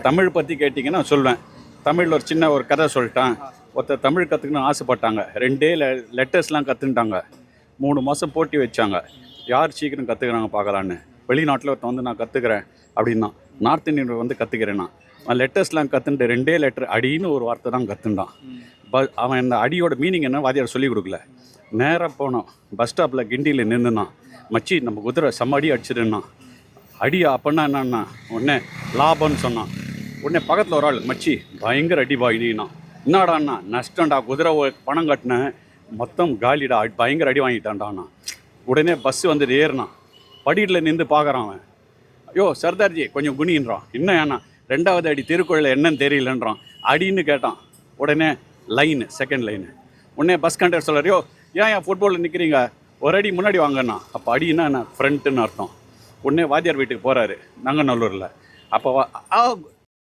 தமிழ் பற்றி கேட்டிங்கன்னா சொல்வேன். தமிழில் ஒரு சின்ன ஒரு கதை சொல்லிட்டேன். ஒருத்தர் தமிழ் கற்றுக்கணும்னு ஆசைப்பட்டாங்க. 2 லெட்டர்ஸ்லாம் கற்றுன்ட்டாங்க. 3 மாதம் போட்டி வச்சாங்க. யார் சீக்கிரம் கற்றுக்குறாங்க பார்க்கலான்னு. வெளிநாட்டில் ஒருத்தன் வந்து நான் கற்றுக்கிறேன் அப்படின்னா, நார்த் இந்தியன் வந்து கற்றுக்கிறேன்னா, லெட்டர்ஸ்லாம் கற்றுன்ட்டு 2 லெட்டர் அடின்னு ஒரு வார்த்தை தான் கற்றுண்டான். அவன் இந்த அடியோட மீனிங் என்ன வாத்தியார் சொல்லிக் கொடுக்கல. நேராக போனோம். பஸ் ஸ்டாப்பில் கிண்டியில் நின்றுனான். மச்சி நம்ம குதிரை செம்ம அடி அடிச்சிடுன்னா. அடியா அப்படின்னா என்னன்னா உடனே லாபம்னு சொன்னான். உடனே பக்கத்தில் ஒரு ஆள் மச்சி பயங்கர அடி பாயினா. என்னடாண்ணா நஷ்டம்டா, குதிரை பணம் கட்டினேன் மொத்தம் காலிடா, பயங்கர அடி வாங்கிட்டான்டாண்ணா. உடனே பஸ்ஸு வந்துட்டு ஏறினான். படியில் நின்று பார்க்குறான் அவன். ஐயோ சர்தார்ஜி கொஞ்சம் குனின்றான். என்ன ஏன்னா 2வது அடி திருக்குறளில் என்னன்னு தெரியலன்றான். அடின்னு கேட்டான். உடனே லைனு, செகண்ட் லைனு. உடனே பஸ் கண்டக்டர் சொல்கிறார், யோ ஏன் ஃபுட்பாலில் நிற்கிறீங்க, ஒரு அடி முன்னாடி வாங்கண்ணா. அப்போ அடின்னா என்ன ஃப்ரண்ட்டுன்னு அர்த்தம். உடனே வாத்தியார் வீட்டுக்கு போகிறாரு நங்கநல்லூரில். அப்போ